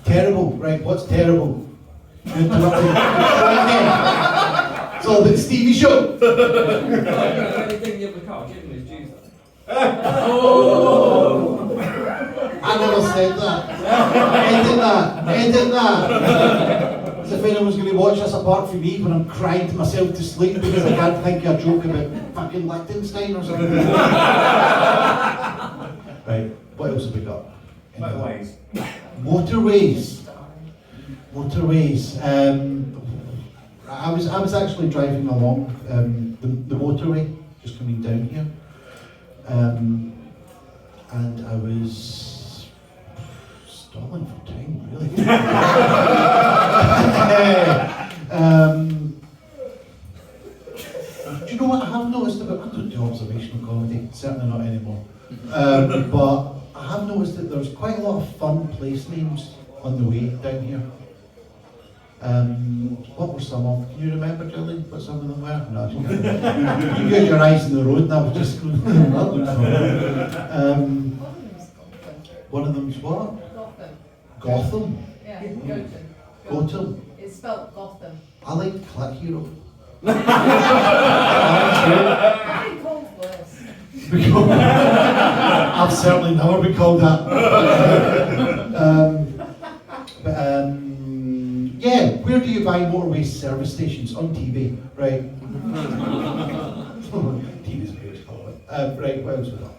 Terrible, right? What's terrible? You interrupted the show again. It's all about the Stevie Show. Anything the other car, give him his dues. I never said that. Edit that. As if anyone's going to watch this apart from me when I'm crying to myself to sleep because I can't think of a joke about fucking Liechtenstein or something. Right, what else have we got? Motorways. Motorways. I was actually driving along the motorway, just coming down here, and I was stalling for time, really. Do you know what I have noticed about? I don't do observational comedy, certainly not anymore. But I have noticed that there's quite a lot of fun place names on the way down here. What were some of? Can you remember, Gillian, what some of them were? No, you can't remember. You had your eyes on the road and I was just going, that looks fun. One of them's what? Gotham. Yeah, Gotham. Gotham. It's spelled Gotham. I liked Click Hero. I called worse. I've certainly never been called that. Yeah, where do you buy motorway service stations? On TV, right? TV's weird to call it. Right, what else we got?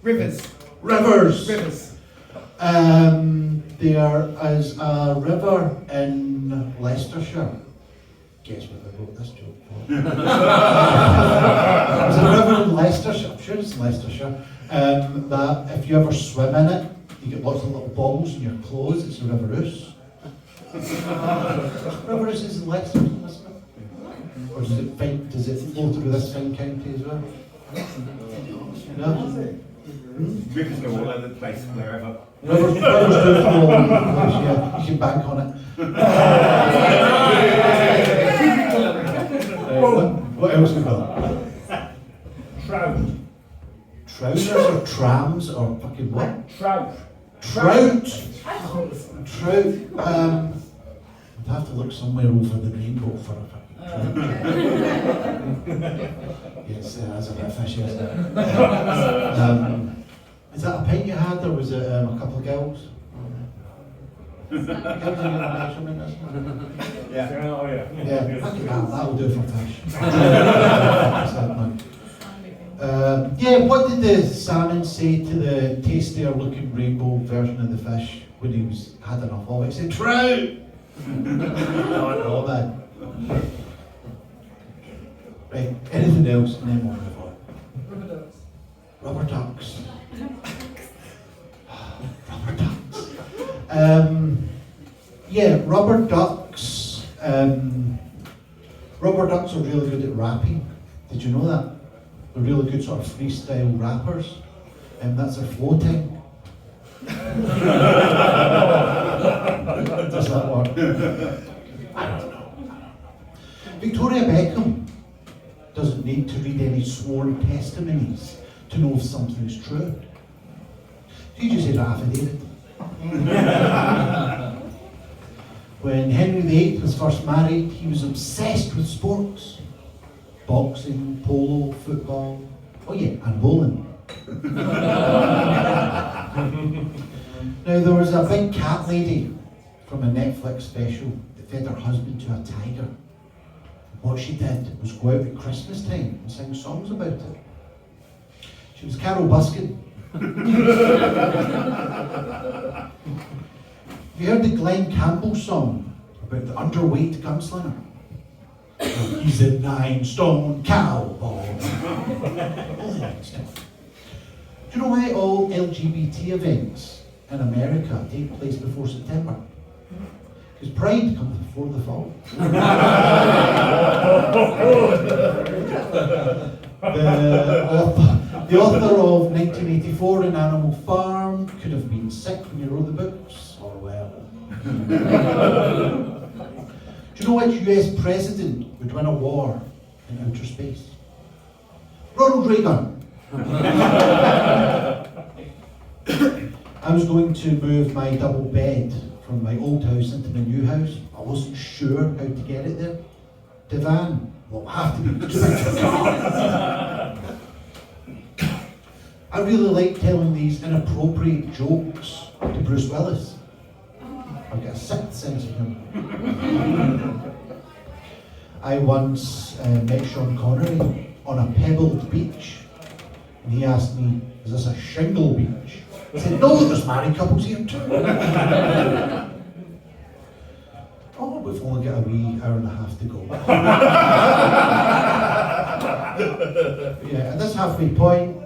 Rivers. There is a river in Leicestershire. Guess what I wrote this joke for? There's a river in Leicestershire, I'm sure it's in Leicestershire, that if you ever swim in it, you get lots of little bubbles in your clothes. It's a River Ouse. River Ouse is in Leicester, isn't it? Or does it flow through this fine county as well? No? Rivers go all over the place, wherever. Rivers do flow all over the place, yeah. You can bank on it. What else we got? Trout. Trousers or trams or fucking what? Trout. Trout! Trout. I'd have to look somewhere over the rainbow for a fucking trout. Yes, that's a bit fishy, isn't it? Is that a pint you had or was it a couple of girls? Girls in your measurement, isn't it? Yeah. Oh yeah. Yeah, that'll do for fish. Yeah, what did the salmon say to the tastier looking rainbow version of the fish when he had enough of it? He said, trout! Oh man. Right, anything else and then we'll move on. Rubber ducks. Rubber ducks. Yeah, rubber ducks. Rubber ducks are really good at rapping. Did you know that? They're really good sort of freestyle rappers. That's their floating. Does that work? I don't know. Victoria Beckham doesn't need to read any sworn testimonies to know if something's true. She just said affidavit. When Henry VIII was first married, he was obsessed with sports. Boxing, polo, football, oh yeah, and bowling. Now there was a big cat lady from a Netflix special that fed her husband to a tiger. What she did was go out at Christmas time and sing songs about it. She was Carol Buskin. Have you heard the Glenn Campbell song about the underweight gunslinger? He's a 9-stone cowboy. All that stuff. Do you know why all LGBT events in America take place before September? Because Pride comes before the fall. The author of 1984 in Animal Farm could have been sick when he wrote the books, or well. Do you know which US president would win a war in outer space? Ronald Reagan. I was going to move my double bed from my old house into my new house. I wasn't sure how to get it there. Divan, will have to be too big for the car. I really like telling these inappropriate jokes to Bruce Willis. I get a sixth sense of humour. I once met Sean Connery on a pebbled beach, and he asked me, "Is this a shingle beach?" I said, "No, there's married couples here too." Oh, we've only got a wee hour and a half to go. Yeah, at this halfway point,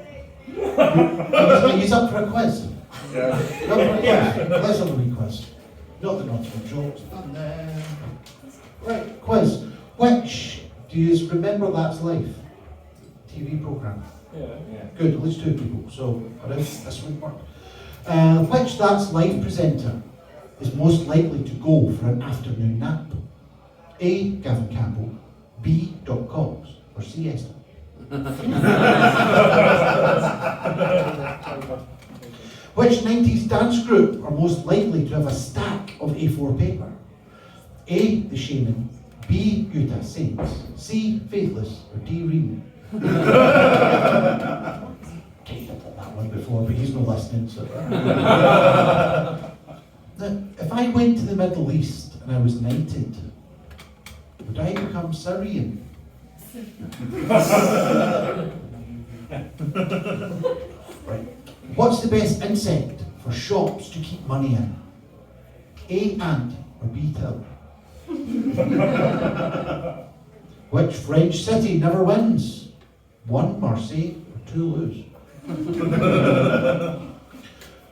are you up for a quiz? Yeah. Let's have a wee quiz. Not the Nottingham jokes. Right, quiz. Which do you remember That's Life? TV programme. Yeah. Good, at least two people, so this would work. Which That's Life presenter is most likely to go for an afternoon nap? A. Gavin Campbell, B. Doc Cox, or C. Esther? Which 90s dance group are most likely to have a stack of A4 paper? A. The Shaman, B. Utah Saints, C. Faithless, or D. Ream? Kind of done that one before, but he's not listening, so. Now, if I went to the Middle East and I was knighted, would I become Syrian? Right. What's the best insect for shops to keep money in? A. Ant, or B. Till? Which French city never wins? 1. Marseille, or 2. Toulouse?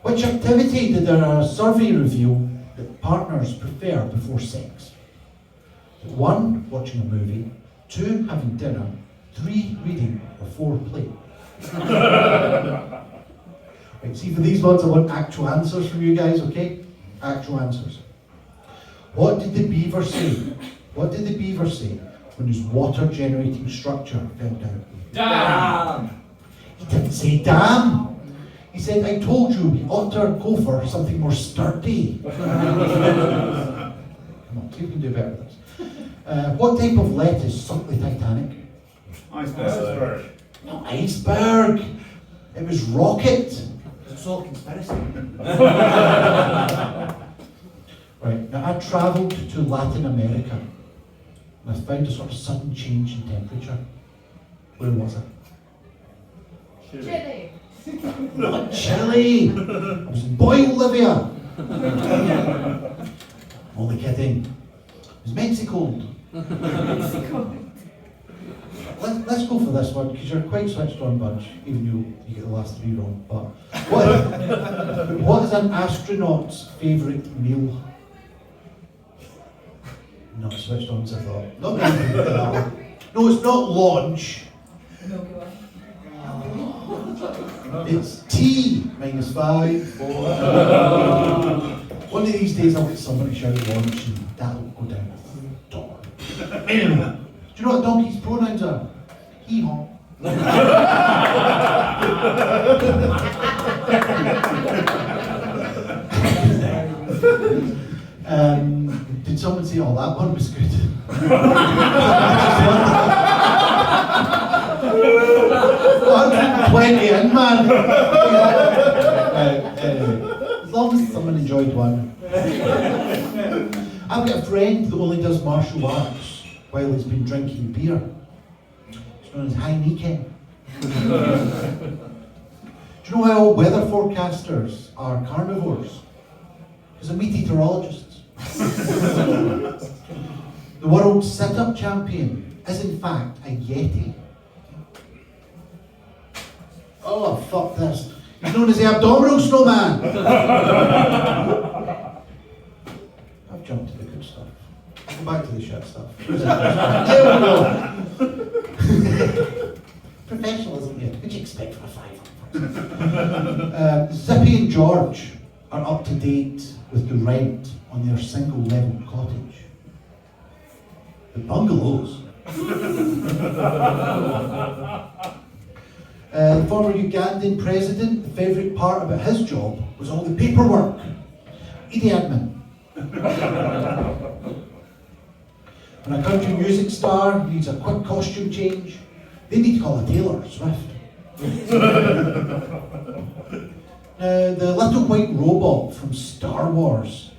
Which activity did a survey reveal that partners prefer before sex? 1. Watching a movie, 2. Having dinner, 3. Reading, or 4. Play? Right, see, for these ones I want actual answers from you guys, okay? Actual answers. What did the beaver say? What did the beaver say when his water generating structure fell down? Damn! He didn't say damn. He said, I told you we ought to go for something more sturdy. Come on, see if we can do better with this. What type of lettuce sunk the Titanic? Iceberg. No, iceberg. It was rocket. It's all conspiracy. Right, now I travelled to Latin America and I found a sort of sudden change in temperature. Where was it? Chili. Not Chile! I was in Bolivia! Only kidding. It was Mexico. Let's go for this one, because you're quite switched on bunch, even though you get the last 3 wrong. But what is an astronaut's favourite meal? Not switched on as I thought. Not that one. No, it's not launch. Milky Way. It's tea. -5, 4. One of these days I'll get somebody to shout launch and that'll go down the door. Anyway, do you know what donkey's pronouns are? Hee-haw. Did someone say, oh, that one was good? 120 in, man. As long as someone enjoyed one. I've got a friend that only does martial arts while he's been drinking beer. It's known as Heineken. Do you know why all weather forecasters are carnivores? Because they're meteorologists. The world sit-up champion is in fact a Yeti. Oh, fuck this. He's known as the abdominal snowman. I've jumped to the good stuff. Go back to the shit stuff. There we go. Professionalism here. What'd you expect from a 5? Zippy and George are up to date with the rent on their single-level cottage. The bungalows. The former Ugandan president, the favourite part about his job was all the paperwork. Idi admin. When a country music star needs a quick costume change, they need to call a tailor, Swift. Now, the little white robot from Star Wars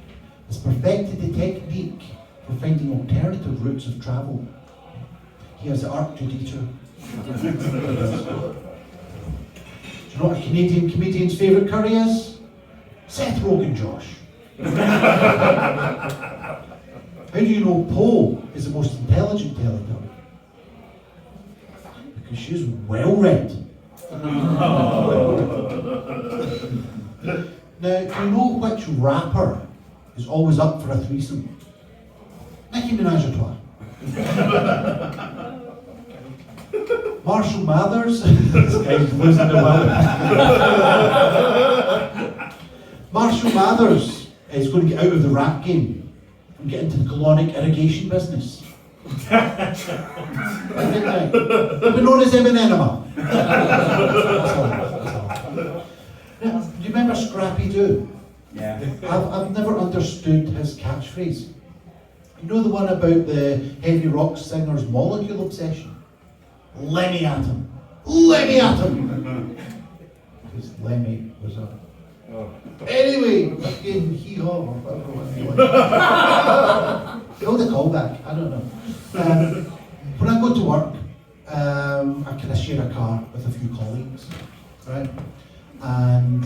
has perfected the technique for finding alternative routes of travel. He has the R2D2. Do you know what a Canadian comedian's favourite curry is? Seth Rogen, Josh. How do you know Poe is the most intelligent Teletubby? Because she's well read. Now, do you know which rapper is always up for a threesome? Nicki Minaj. Marshall Mathers. This guy's losing the will. Marshall Mathers is going to get out of the rap game and get into the colonic irrigation business. He'll be known as Eminenema. That's all. Now, do you remember Scrappy Doo? Yeah. I've never understood his catchphrase. You know the one about the heavy rock singer's molecule obsession? Lemmy at him. Lemmy at him! Because Lemmy was a... Anyway, fucking hee-haw or whatever it was. Oh, the callback, I don't know. When I go to work, I kind of share a car with a few colleagues, right? And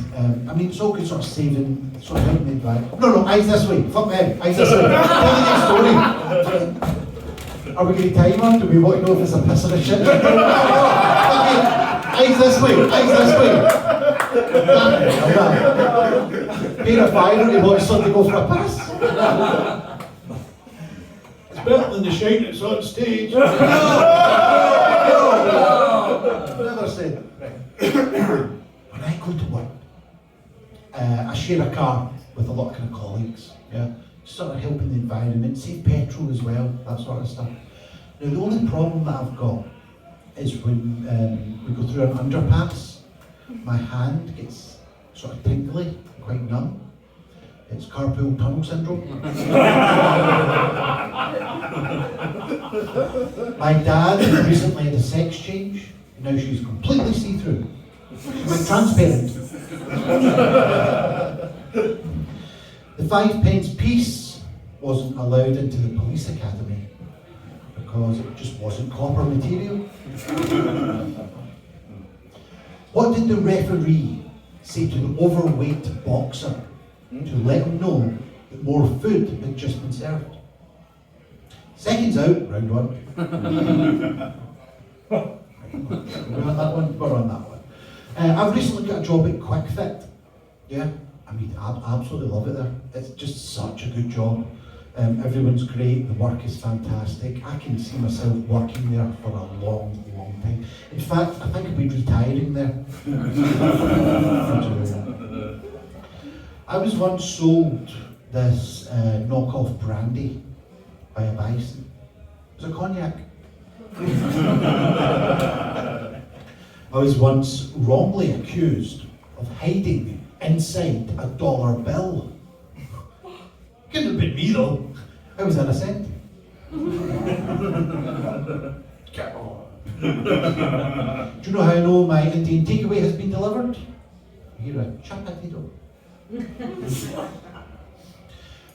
I mean, it's all good sort of saving, sort of helping me drive. No, eyes this way, fuck them, eyes this way. Tell the next story. Are we getting time on? Do we want to know if it's a piss or a shit? No, eyes this way, eyes this way. Being a fire, you want to go for a piss? It's better than the shite that's on stage. No! Never said. When I go to work, I share a car with a lot of kind of colleagues, yeah, sort of helping the environment, save petrol as well, that sort of stuff. Now the only problem that I've got is when we go through an underpass, my hand gets sort of tingly, quite numb. It's carpal tunnel syndrome. My dad recently had a sex change, and now she's completely see-through. She's like transparent. The 5p piece wasn't allowed into the police academy because it just wasn't copper material. What did the referee say to the overweight boxer to let him know that more food had just been served? Seconds out, round one. We're on that one? We're on that one. I've recently got a job at Quick Fit. Yeah, I mean, I absolutely love it there. It's just such a good job. Everyone's great, the work is fantastic. I can see myself working there for a long, long time. In fact, I think I'll be retiring there. I was once sold this knockoff brandy by a bison. It was a cognac. I was once wrongly accused of hiding inside a dollar bill. Couldn't have been me though. I was innocent. Do you know how I know my Indian takeaway has been delivered? You're a chapatito.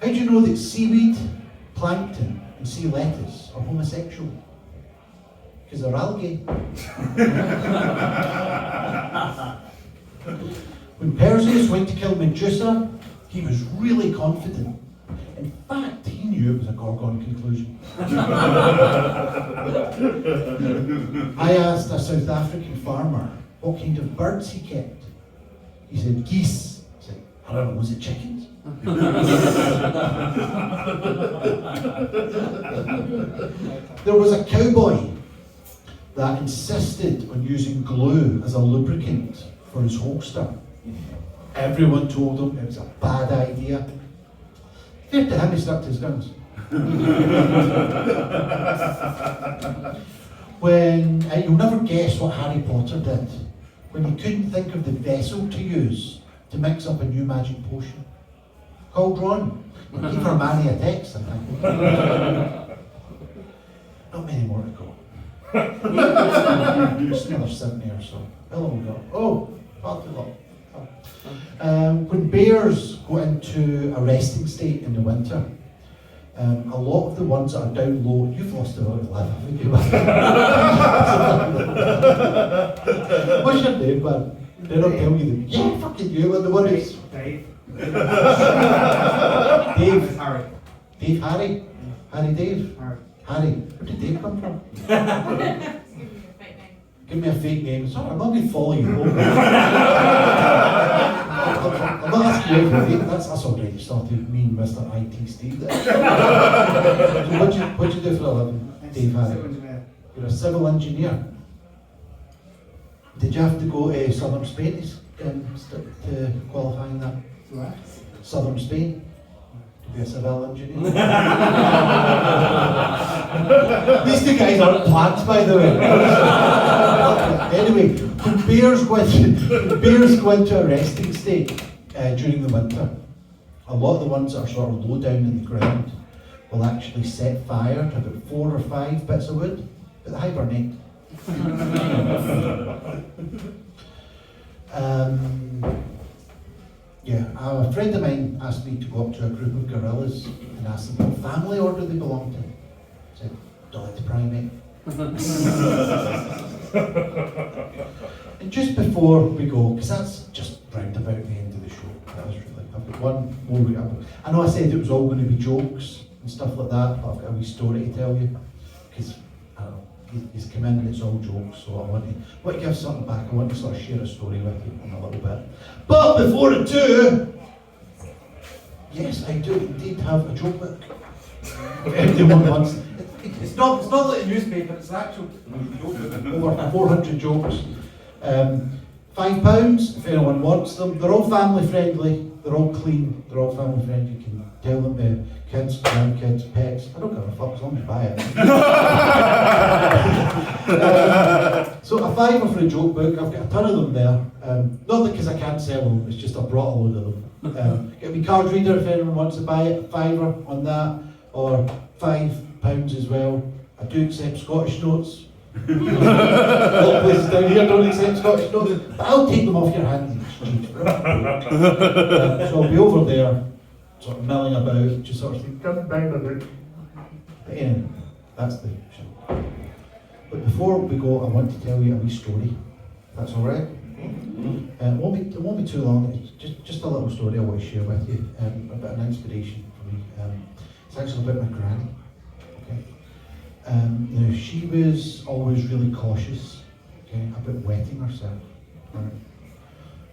How do you know that seaweed, plankton, and sea lettuce are homosexual? Because they're algae. When Perseus went to kill Medusa, he was really confident. In fact, he knew it was a Gorgon conclusion. I asked a South African farmer what kind of birds he kept. He said, geese. I said, I don't know, was it chickens? There was a cowboy that insisted on using glue as a lubricant for his holster. Everyone told him it was a bad idea. Fair to him, he stuck to his guns. When you'll never guess what Harry Potter did when he couldn't think of the vessel to use to mix up a new magic potion. Called Ron. He gave Hermione a text, I think. Not many more to go. Just another 70 or so. How long we got? Oh, far too long. When bears go into a resting state in the winter, a lot of the ones that are down low, you've lost about 11, haven't you? What's your name, man? They don't tell you that. Yeah, fucking you, and the one is Dave. Dave. Harry. Dave Harry? Harry Dave? Harry. Harry. Where did Dave come from? Give me a fake name. Sorry, I'm not going to follow you home. I'm not asking you for a fake. That's already started. Me and Mr. IT Steve. So what'd you do for a living, Dave Harry? Civil engineer. You're a civil engineer. Did you have to go to southern Spain to qualify in that? Where? Southern Spain? To be a civil engineer? These two guys aren't plants, by the way. Anyway, when bears go into a resting state during the winter, a lot of the ones that are sort of low down in the ground will actually set fire to about 4 or 5 bits of wood, but they hibernate. A friend of mine asked me to go up to a group of gorillas and ask them what family order they belong to. I said, do you like the primate? And just before we go, because that's just round about the end of the show, that was really, I've got one more. I know I said it was all going to be jokes and stuff like that, but I've got a wee story to tell you. Because, I don't know, he's come in and it's all jokes, so I want to give something back. I want to sort of share a story with you in a little bit. But before I do, yes, I do indeed have a joke book. If anyone wants. It's not like a newspaper, it's an actual joke book. Over 400 jokes. £5 if anyone wants them. They're all family friendly, they're all clean, they're all family friendly. You can tell them to kids, grandkids, pets. I don't give a fuck as long as you buy it. So a £5 for a joke book. I've got a ton of them there. Not because I can't sell them, it's just I brought a load of them. Get me card reader if anyone wants to buy it. £5 on that, or £5 as well. I do accept Scottish notes. A lot of places down here don't accept Scottish notes, but I'll take them off your hands in exchange for it. So I'll be over there, sort of milling about, just sort of saying, come down a bit. But anyway, that's the show. But before we go, I want to tell you a wee story. That's all right. It won't be too long. It's just a little story I want to share with you, a bit of an inspiration for me. It's actually about my granny. Okay. Now she was always really cautious, okay, about wetting herself. Right.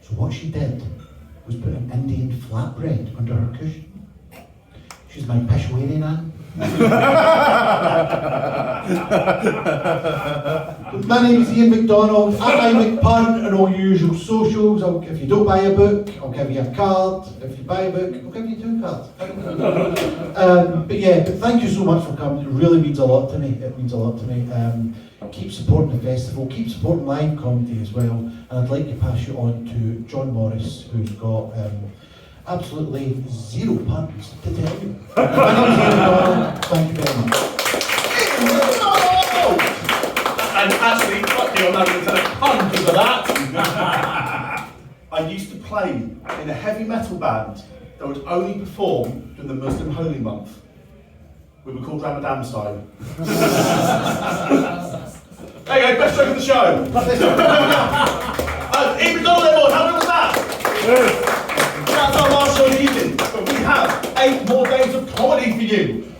So what she did was put an Indian flatbread under her cushion. She's my Peshwari nan. My name is Iain MacDonald. I'm Iain MacPun on all your usual socials. If you don't buy a book, I'll give you a card. If you buy a book, I'll give you 2 cards. But thank you so much for coming. It really means a lot to me. It means a lot to me. Keep supporting the festival. Keep supporting live comedy as well. And I'd like to pass you on to John Morris, who's got absolutely 0 puns to tell you. My name is Iain MacDonald. Thank you very much. And actually, fuck you, I'm not going to tell a pun because of that. I used to play in a heavy metal band that would only perform during the Muslim holy month. We were called Ramadan style. There you go, best joke of the show. Iain MacDonald, everyone, how good was that? That's our last show of the evening, but we have 8 more days of comedy for you.